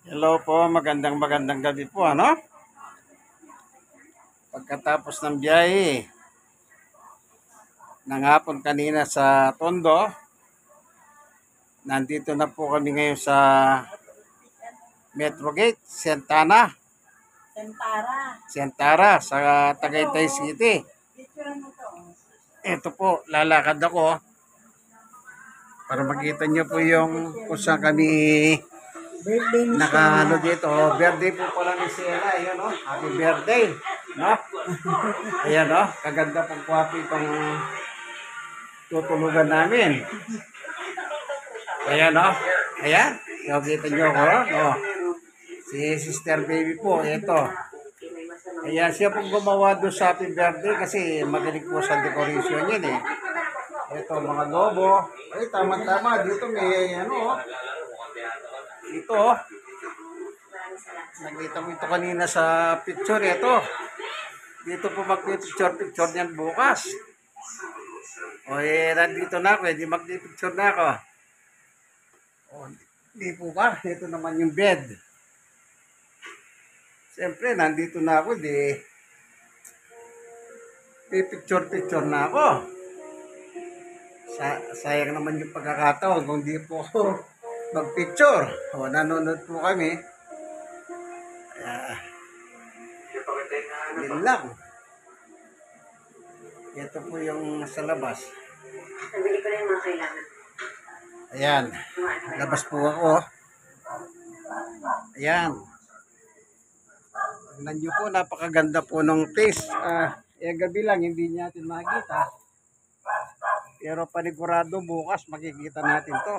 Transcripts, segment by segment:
Hello po, magandang gabi po, ano? Pagkatapos ng biyahe ng hapon kanina sa Tondo, nandito na po kami ngayon sa Metro Gate, Sentara, sa Tagaytay City. Ito po, lalakad ako para makita nyo po yung kung saan kami nakahalo dito. Birthday po pala ni Sienna, ayan o, happy birthday, no? Ayan o, kaganda pong kwapi itong tutulugan namin. Ayan o. Ayan. Yung kita nyo ko. O. Si Sister Baby po. Ito. Ayan. Siya pong gumawa doon sa happy birthday kasi magaling po sa decoration yan eh. Ito mga lobo. Ay tama-tama. Dito may ano. Ito. Nakita mo ito kanina sa picture. Ito. Dito po mag-picture niyan bukas. O eh, nandito na ako. Hindi mag-picture na ako. O, di po ba? Ito naman yung bed. Siyempre, nandito na ako. Di picture na ako. Sayang naman yung pagkakataon kung di po ako mag-picture. O, nanonood po kami. Yun lang. Ito po yung sa labas. Nabili ko na yung mga kailangan. Ayan. Labas po ako. Ayan. Tignan nyo po, napakaganda po ng place. Gabi lang, hindi natin makikita. Pero panigurado bukas, makikita natin to.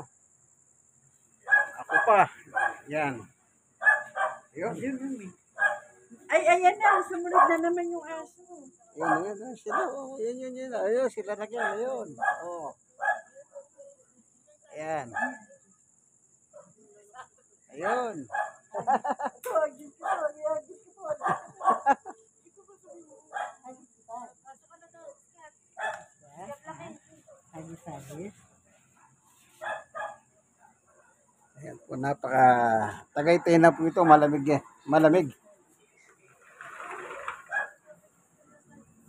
Ako pa. Yan. Yun. Ay, ayan na. Sumunod na naman yung aso. Yun. Sila, oh. Yun. Ayun, sila na yan. Ayun. Oh. Ayan. Ayun. Ayan po, Tagaytay na po ito, malamig eh. Malamig.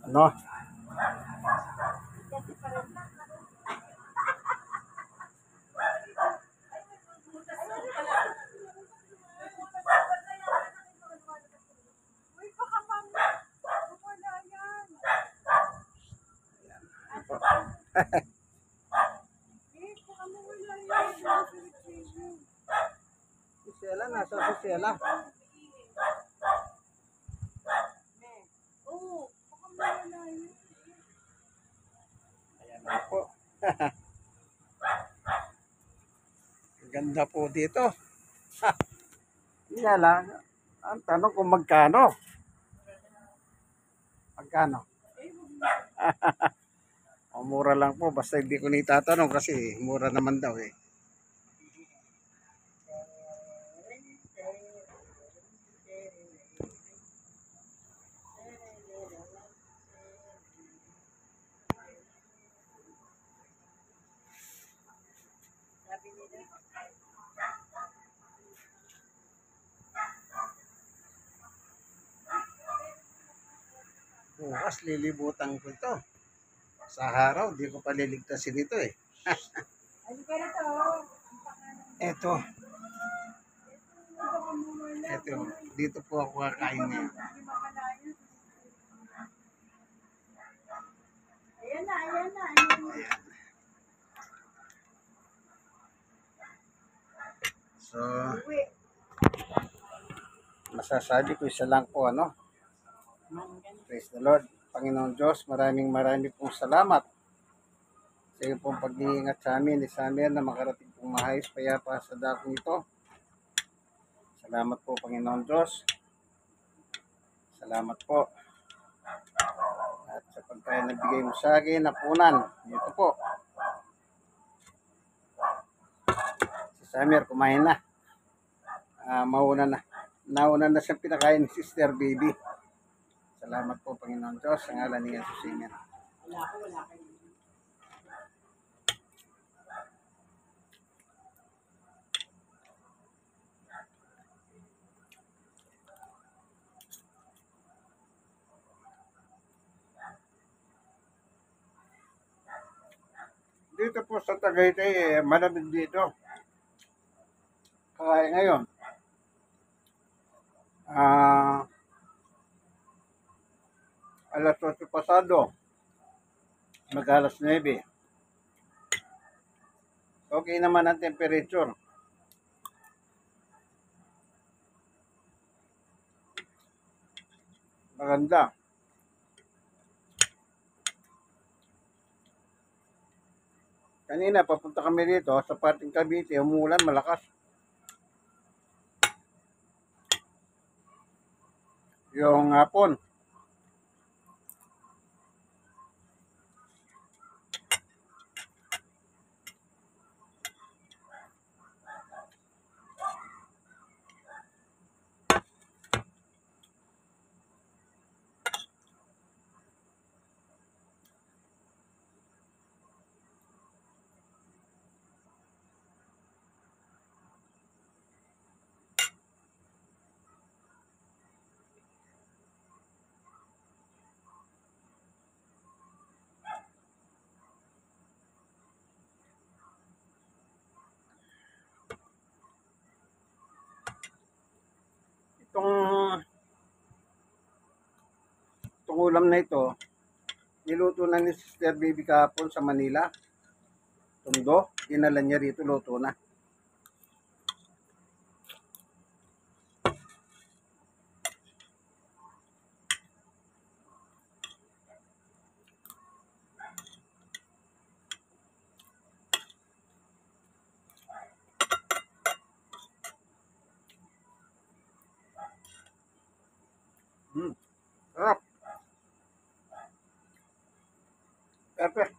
Ano? Si Sela, nasa si Sela. Ayan na po. Ganda po dito. Nga lang, ang tanong kung magkano. Magkano? O, mura lang po, basta hindi ko nitatanong kasi mura naman daw eh. Bukas lilibutan ko ito. Sa araw, di ko pa liligtasin ito eh. Ito. Ito. Dito po ako kakain ngayon. Ayan na. Ayan. So, masasabi ko isa lang po ano. Praise the Lord. Panginoon Diyos, maraming pong salamat sa iyo pong pag-iingat sa amin ni Samuel na makarating pong maayos payapa sa dakong ito. Salamat po Panginoon Diyos. Salamat po. At sa pagkain na bigay mo sa akin, napunan. Ito po. Si Samuel kumain na. Nauna na siyang pinakain ni Sister Baby. Salamat po Panginoon Diyos sa ngalan ni Jesus. Amen. Wala kayo. dito po sa Tagaytay, malamig dito. Kaya ngayon, alas 8 pasado, mag-alas 9. Okay naman ang temperature. Maganda. Kanina, papunta kami dito sa parting Cavite, umulan malakas. Yung hapon. Itong ulam na ito, niluto na ni Sister Baby kahapon sa Manila. Tundo, dinala niya rito, luto na. Sarap. Perfect.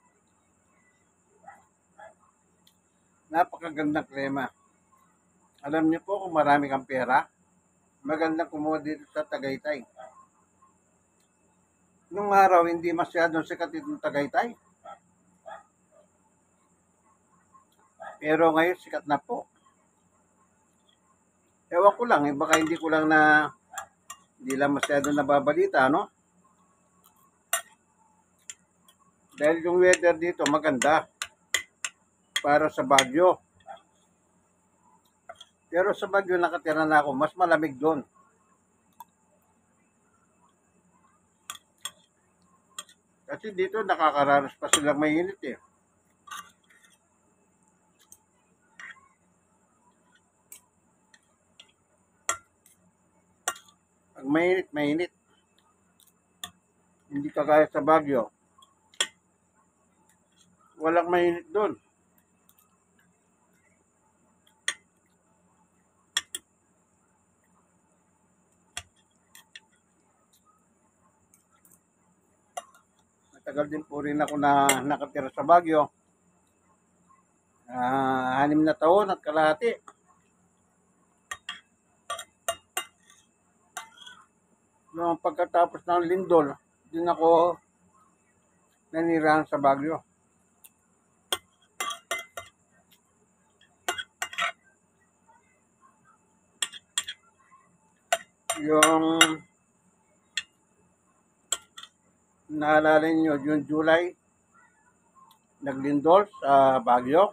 Napakagandang klema. Alam niyo po kung marami kang pera, magandang kumuha dito sa Tagaytay. Nung araw, hindi masyadong sikat itong Tagaytay. Pero ngayon, sikat na po. Ewan ko lang, baka hindi ko lang hindi lang masyadong nababalita, no? Dahil yung weather dito maganda para sa Baguio. Pero sa Baguio nakatira na ako, mas malamig doon. Kasi dito nakakaranas pa silang mainit eh. Pag mainit, mainit. Hindi kagaya sa Baguio. Walang mainit doon. Matagal din po rin ako na nakatira sa Baguio. 6 na taon at kalahati. Noong pagkatapos ng lindol, din ako nanirahan sa Baguio. Yung naalala niyo, yung July, naglindol sa Baguio.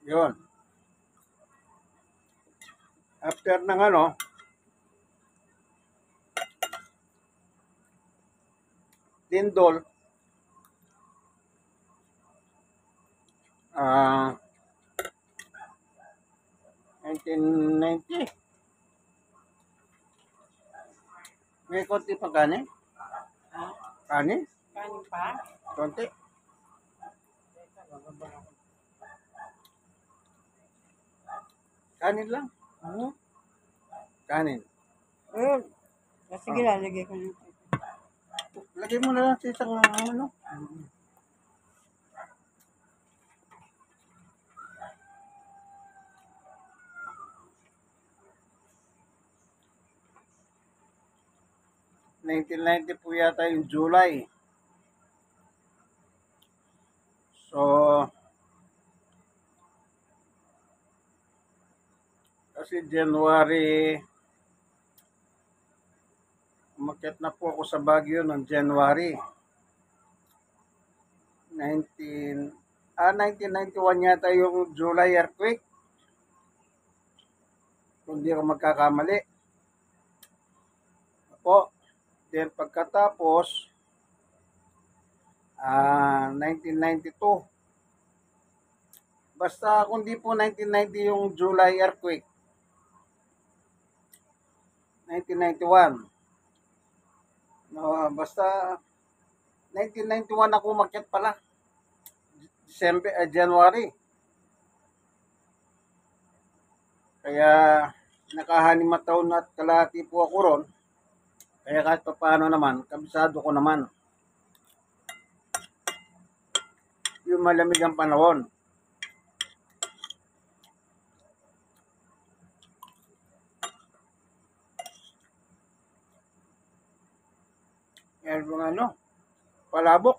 Yun. After ng lindol, 1990. May konti pa kanin? Kanin? Kanin pa? Konti? Kanin lang. Ano? Kanin. Eh, sige, lalagay ko na. Lagay mo na lang sa isang 1990 po yata yung July. So, Kasi January, umakyat na po ako sa Baguio noong January 1991 yata yung July earthquake. Kung di ako magkakamali. Po, then pagkatapos, 1992. Basta kung di po 1990 yung July earthquake. 1991. No, basta 1991 ako umakyat pala. January. Kaya nakahanima taon at kalahati po ako ron. Kaya kahit pa paano naman, kabisado ko naman yung malamig ang panahon. Yan mga palabok.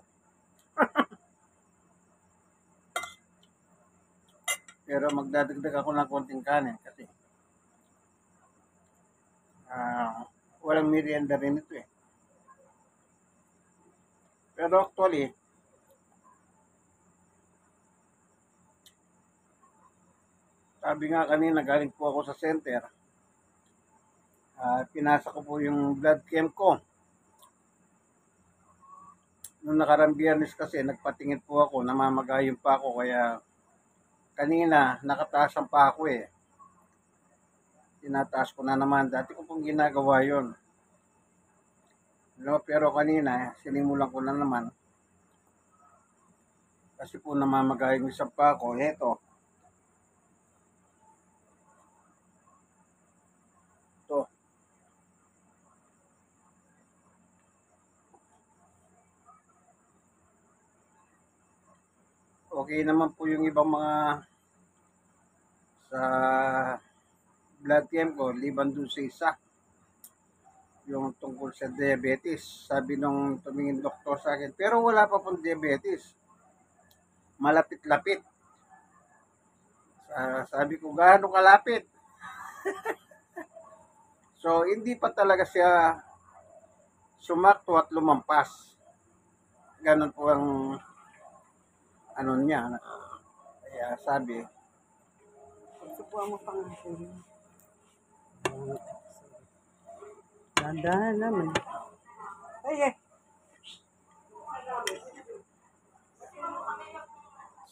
Pero magdadagdag ako ng konting kanin kasi walang merienda rin ito eh. Pero actually, sabi nga kanina galing po ako sa center. Pinasa ko po yung blood chem ko. Nung nakarang Biyernes kasi nagpatingin po ako, namamagayon pa ako kaya kanina nakataas ang pa ako eh. Tinataas ko na naman. Dati ko pong ginagawa yon. No, pero kanina sinimulan ko na naman. Kasi po namamagayon yung isang pa ako. Eto. Ito. Okay naman po yung ibang mga sa blood chem ko, liban dun sa isa. Yung tungkol sa diabetes. Sabi nung tumingin doktor sa akin, pero wala pa pong diabetes. Malapit-lapit. Sabi ko, gaano kalapit? So, hindi pa talaga siya sumakto at lumampas. Ganon po ang niya. Kaya sabi, Subuhan mo pang Dandahan naman. Ay,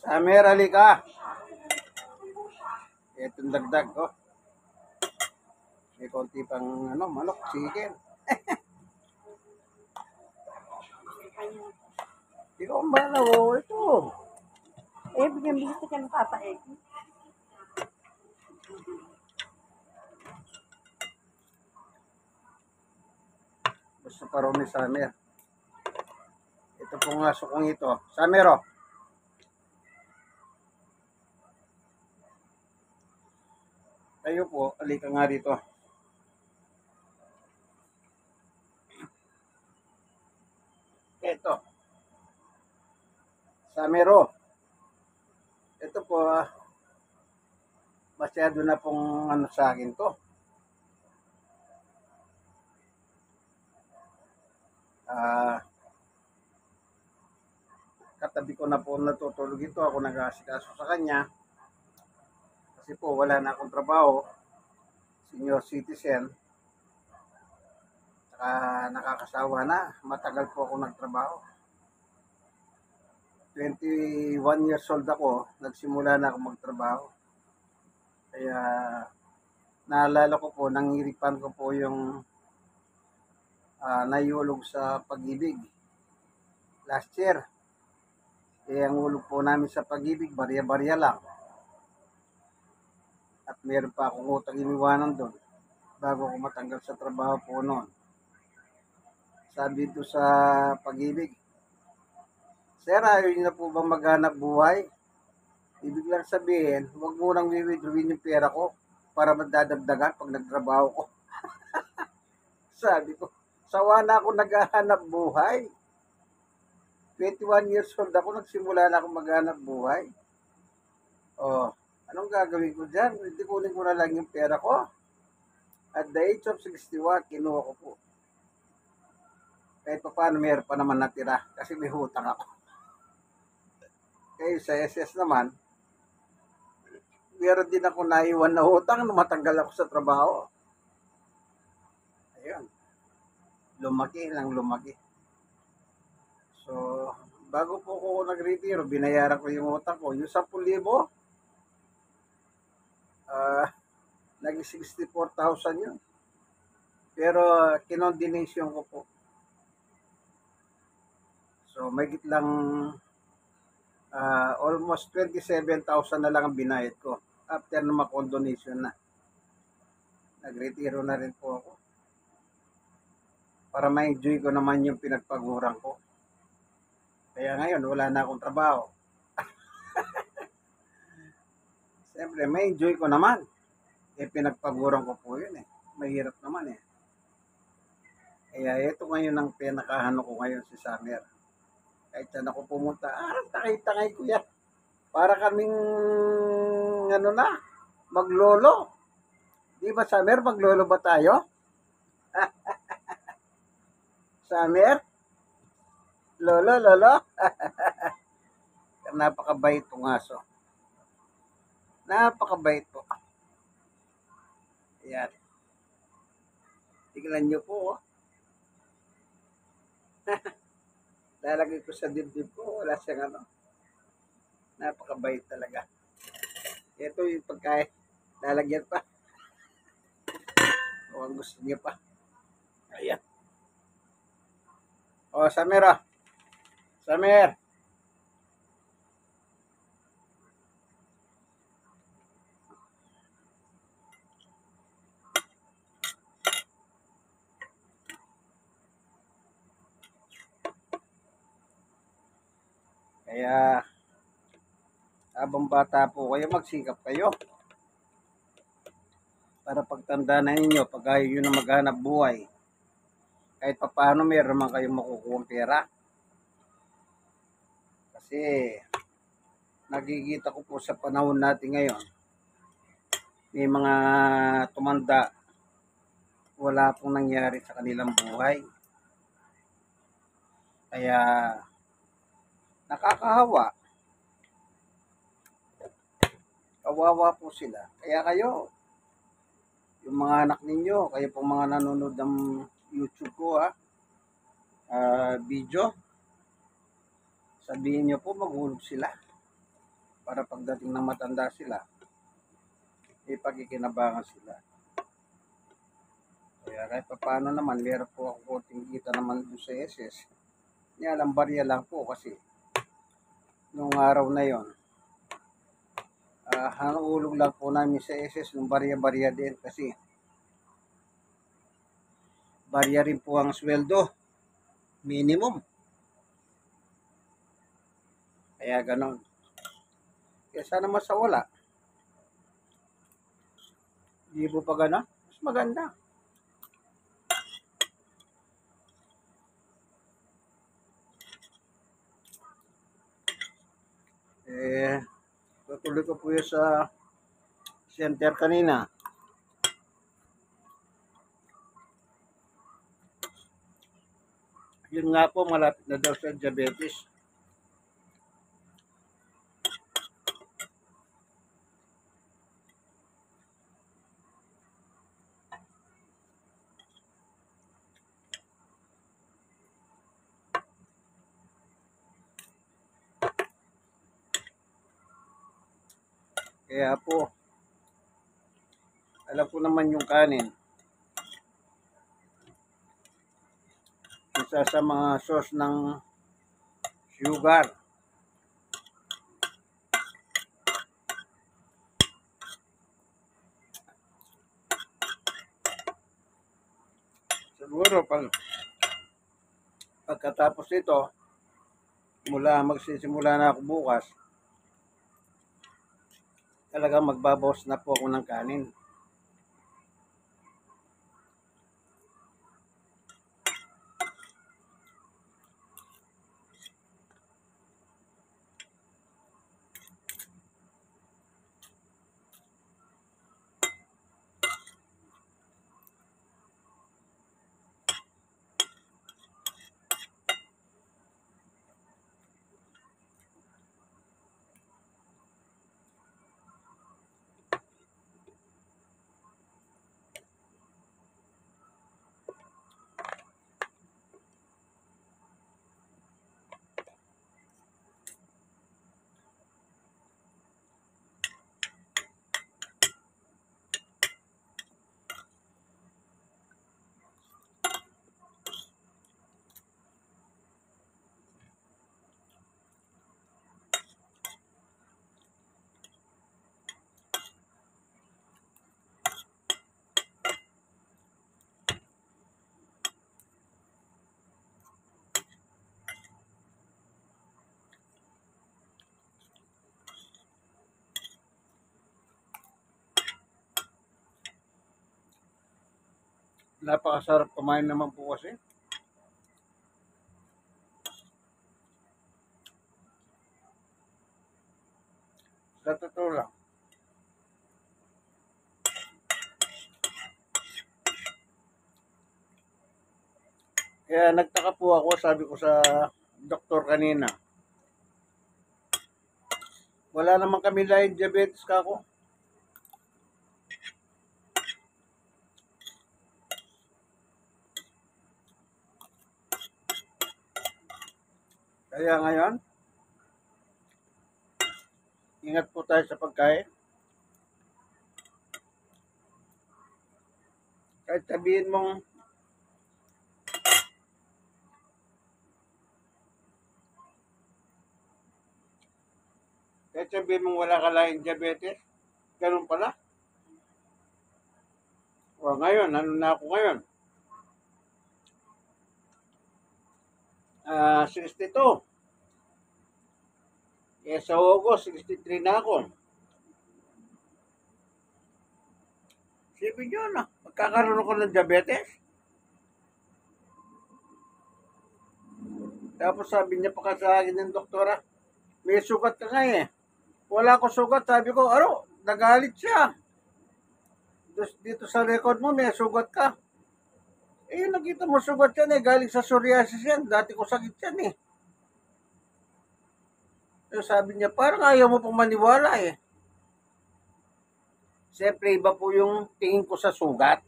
Samer, halika. Itong dagdag ko. May konti pang manok, chicken. Ikaw ang bala, ito. bigyan bisita ka ng Papa Egg. Gusto pa rin ni Samer. Ito pong aso kong ito. Samer, oh. Kayo po, alika nga dito. Ito. Samero. Ito po, masyado na pong sa akin to. Katabi ko na po natutulog ito. Ako nag-aasikaso sa kanya. Kasi po, wala na akong trabaho. Senior citizen. Saka nakakasawa na. Matagal po ako nagtrabaho. 21 years old ako. Nagsimula na ako magtrabaho. Kaya naalala ko po, nangiripan ko po yung naiulog sa Pag-ibig. Last year. Kaya ang ulog po namin sa Pag-ibig, barya-barya lang. At meron pa akong utang iniwanan doon bago ko matanggal sa trabaho po noon. Sabi ito sa Pag-ibig, Sir, ayaw niyo na po bang maghanap buhay? Ibig lang sabihin, huwag mo nang wiwithdrawin yung pera ko para madadagdagan pag nagtrabaho ko. Sabi ko, sawa na ako naghahanap buhay. 21 years old ako, nagsimula na ako maghanap buhay. Oh, Anong gagawin ko dyan? Hindi kunin ko na lang yung pera ko. At the age of 61, kinuha ko po. Kahit pa paano, meron pa naman natira kasi may hutang ako. Kaya sa SS naman, meron din ako naiwan na hutang nung matanggal ako sa trabaho. Ayun. Lumaki lang lumaki. So, bago po ako nag-retiro, binayaran ko yung utang ko. Yung 10,000, naging 64,000 yun. Pero, kinondonation ko po. So, may lang almost 27,000 na lang ang binayad ko. After na makondonation na. Nag-retiro na rin po ako. Para ma-enjoy ko naman yung pinagpaguran ko. Kaya ngayon, wala na akong trabaho. Siyempre, ma-enjoy ko naman. Pinagpaguran ko po yun eh. Mahirap naman eh. Kaya ito ngayon ang pinakahano ko ngayon si Summer. Kahit saan ako pumunta, takay-takay ko yan. Para kaming, maglolo. Di ba, Summer, maglolo ba tayo? Summer? Lolo. Napakabait tong aso. Napakabait po. Ayan. Tingnan nyo po, oh. Lalagay ko sa dibdib ko, wala siyang napakabait talaga. Ito yung pagkain, lalagyan pa. O ang gusto niya pa. Ayan. O, Summer, oh. Summer. Kaya, habang bata po kayo, magsikap kayo. Para pagtanda na ninyo, pag ayaw nyo na maghanap buhay, kahit pa paano meron naman kayong makukuha pera. Kasi, nakikita ko po sa panahon natin ngayon, may mga tumanda, wala pong nangyari sa kanilang buhay. Kaya, nakakahawa. Kawawa po sila. Kaya kayo, yung mga anak ninyo, kayo pong mga nanonood ng YouTube ko, video, sabihin nyo po maghulog sila. Para pagdating ng matanda sila, pagkikinabangan sila. Kaya kahit pa paano naman, meron po ako konting kita naman doon sa SS. Niyalang barya lang po kasi nung araw na yon, hanulog lang po namin sa SS nung barya-barya din kasi barya rin po ang sweldo, minimum. Kaya ganon. Kaya sana masawala. Hindi po pa ganon, mas maganda. Tutuloy ko po yun sa center kanina. Yun nga po, malapit na daw sa diabetes. Kaya po, alam ko naman yung kanin. Isa sa mga source ng sugar. Siguro pagkatapos ito, magsisimula na ako bukas, talagang magbabawas na po ako ng kanin. Napakasarap kumain naman po kasi. Sa totoo lang. Kaya nagtaka po ako, sabi ko sa doktor kanina, wala naman kami laing diabetes ka ako. Kaya ngayon, ingat po tayo sa pagkain. Kahit sabihin mong wala ka laing diabetes, ganun pala. O ngayon, ano na ako ngayon? 62. Eh sa August, 63 na ako. Sipin nyo na, magkakaroon ako ng diabetes. Tapos sabi niya pa sa akin ng doktora, may sugat ka nga eh. Wala ko sugat, sabi ko, ano, nagalit siya. Dito sa record mo, may sugat ka. Eh, yung nakita mo sugat yan eh, galing sa psoriasis yan. Dati ko sakit yan eh. So, sabi niya, parang ayaw mo pong maniwala eh. Siyempre, iba po yung tingin ko sa sugat.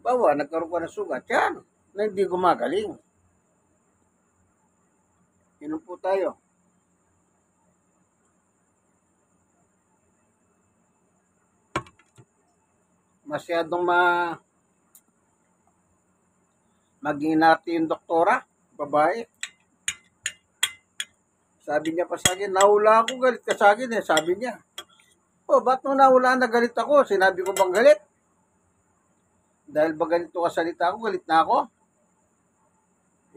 Bawa, nagkaroon ka ng sugat. Yan, na hindi gumagaling. Inom po tayo. Masyadong mag-inarte yung doktora, babae. Sabi niya pa sa akin, nahula ako, galit ka sa akin eh, sabi niya. Oh, ba't nung nahula na galit ako? Sinabi ko bang galit? Dahil ba ganito kasalita ako, galit na ako?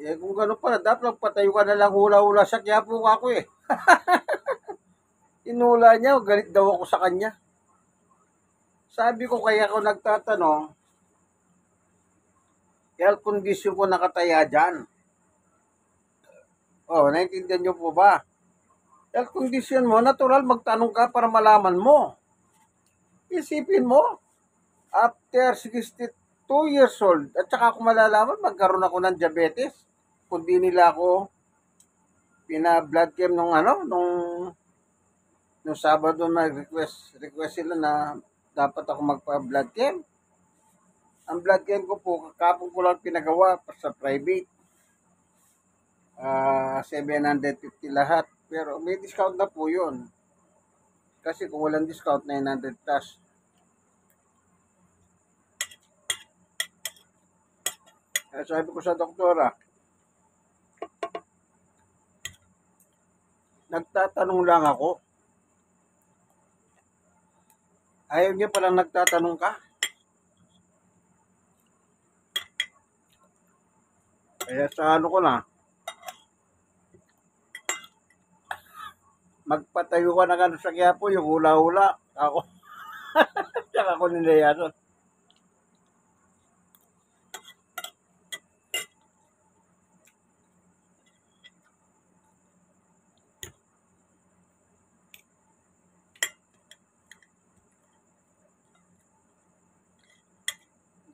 Eh, kung gano'n pala, dapat patayo ka na lang hula-hula sa Quiapo ako eh. Inula niya, galit daw ako sa kanya. Sabi ko, kaya ako nagtatanong, health condition ko nakataya dyan. Oh, naintindihan niyo po ba? Health condition mo, natural magtanong ka para malaman mo. Isipin mo, after 62 years old, at saka ako malalaman, magkaroon ako ng diabetes. Kung di nila ako pina-blood chem nung Sabado na request sila na dapat ako magpa-blood chem. Ang blood chem ko po, kapon ko lang pinagawa sa private. 750 lahat. Pero may discount na po yun. Kasi kung walang discount, 900 plus. Sabi ko sa doktora, nagtatanong lang ako. Ayaw niya palang nagtatanong ka. Kaya sa ano ko na, magpatayo ka na sa Quiapo, yung hula-hula. Ako, tsaka ako nilayasan.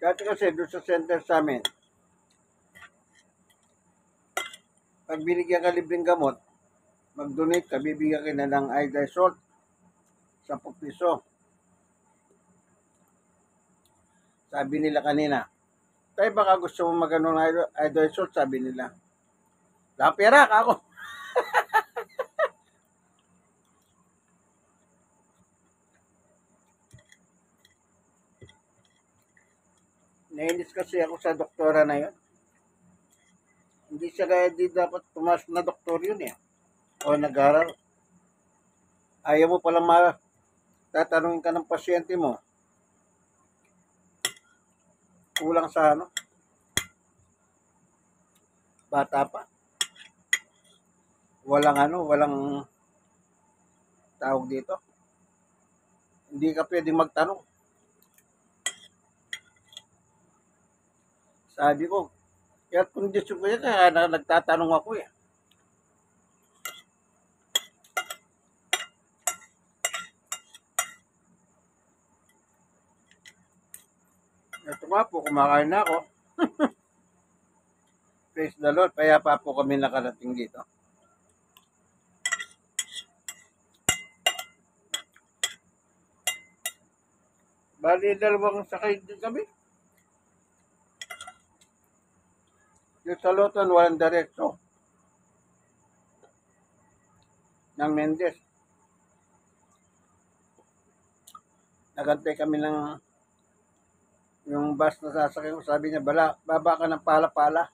Dati kasi doon sa center sa amin, pag binigyan ka libreng gamot, mag-donate ka, bibigyan ka na ng iodine salt, 10 piso. Sabi nila kanina, tayo baka gusto mo mag-ano ng iodine salt, sabi nila. Lapera ka ako. Nainis kasi ako sa doktora na yun. Hindi siya kaya di dapat pumasok na doktor yun eh. O nag-aral. Ayaw mo palang tatanungin ka ng pasyente mo. Kulang sa ano. Bata pa. Walang tawag dito. Hindi ka pwedeng magtanong. Sabi ko, kaya kondisyon ko yan, kaya nagtatanong ako eh. Ito nga po, kumakain na ako. Praise the Lord, kaya pa po kami nakarating dito. Bali, dalawang sakay din kami. Yung sa Loton, walang diretso. Ng Mendez. Nagantay kami ng yung bus na sasakay ko. Sabi niya, baba ka ng pala-pala.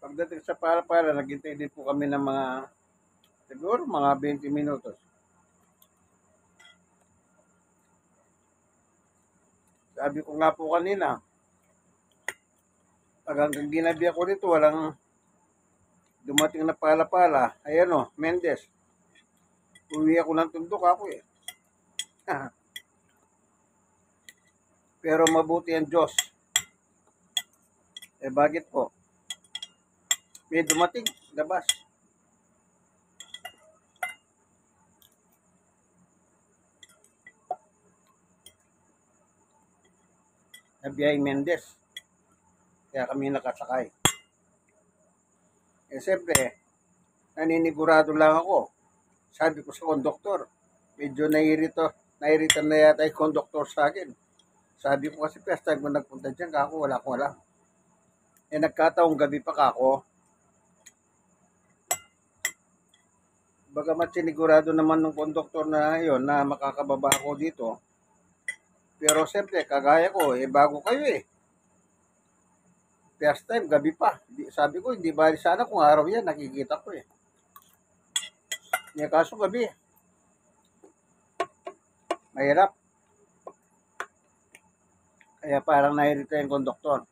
Pagdating sa pala-pala, naghintay din po kami ng siguro mga 20 minutos. Sabi ko nga po kanina, pag hanggang ginabi ako dito, walang dumating na pala-pala. Ayan o, Mendez. Uwi ako ng tundok ako eh. Pero mabuti ang Diyos. Eh bakit po? May dumating, labas. Nabiyay Mendez. Kaya kami nakasakay. Eh siyempre, naninigurado lang ako. Sabi ko sa konduktor, medyo nairita na yata yung konduktor sa akin. Sabi ko kasi first time ko nagpunta dyan, kako wala ko alam. Eh nagkataong gabi pa kako. Bagamat sinigurado naman ng konduktor na yun na makakababa ako dito. Pero siyempre, kagaya ko, eh bago kayo eh. First time, gabi pa. Sabi ko, hindi bali sana kung araw yan, nakikita ko eh. Yung kaso gabi. Mahirap. Kaya parang nairita yung konduktor.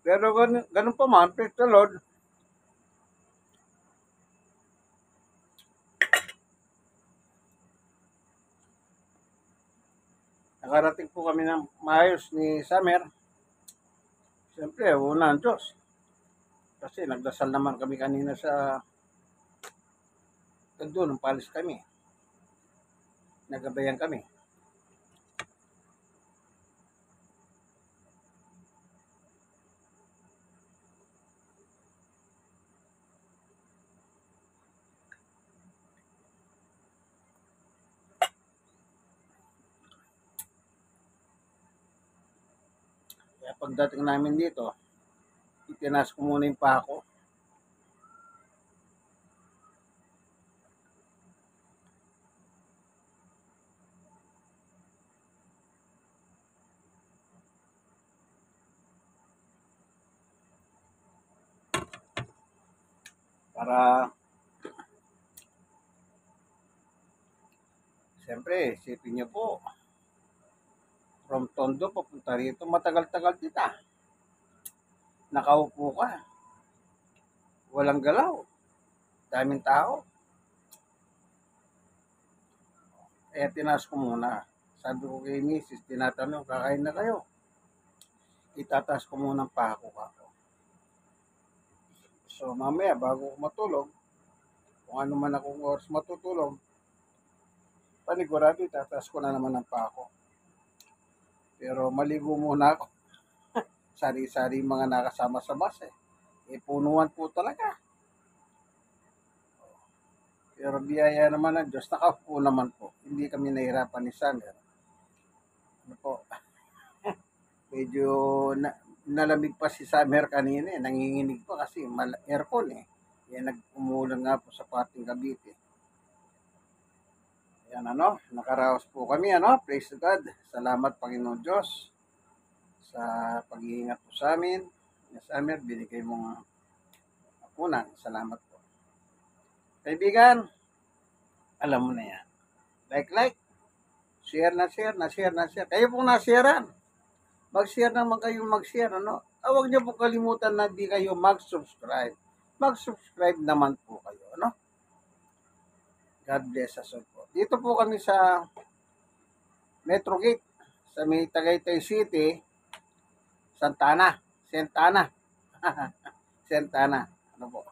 Pero ganun pa man, praise the Lord. Nakarating po kami ng maayos ni Summer. Siyempre, una ang Diyos. Kasi nagdasal naman kami kanina sa doon, nung palis kami. Nagabayan kami. Kaya pagdating namin dito, itinas ko muna yung pako. Para siyempre, isipin niyo po, from Tondo papunta rito, matagal-tagal kita. Nakaupo ka. Walang galaw. Daming tao. Kaya tinas ko muna. Sabi ko kay Mrs., tinatanong, kakain na kayo. Itatas ko muna ang pako ako. So mamaya, bago ko matulog, kung ano man akong oras matutulog, panigurado, itatas ko na naman ang pako. Pero maligo muna ako. Sari-sari mga nakasama sa bus eh. Punuan po talaga. Pero biyaya naman ng Diyos, nakaupo naman po. Hindi kami nahirapan ni Summer. Ano po, medyo nalamig pa si Summer kanina eh. Nanginginig pa kasi aircon eh. Yan, nag-umulan nga po sa parting Cavite. Yan ano, nakaraos po kami ano. Praise God. Salamat Panginoon Diyos sa pag-iingat po sa amin. Summer, binigay mong apunan. Salamat po. Kaibigan, alam mo na yan. Like, share na share. Kayo pong na-sharean. Mag-share naman kayong mag-share, ano? huwag niyo po kalimutan na di kayo mag-subscribe. Mag-subscribe naman po kayo, ano? God bless us all po. Dito po kami sa Metro Gate, sa may Tagaytay City, Santana. Santana. Ano po?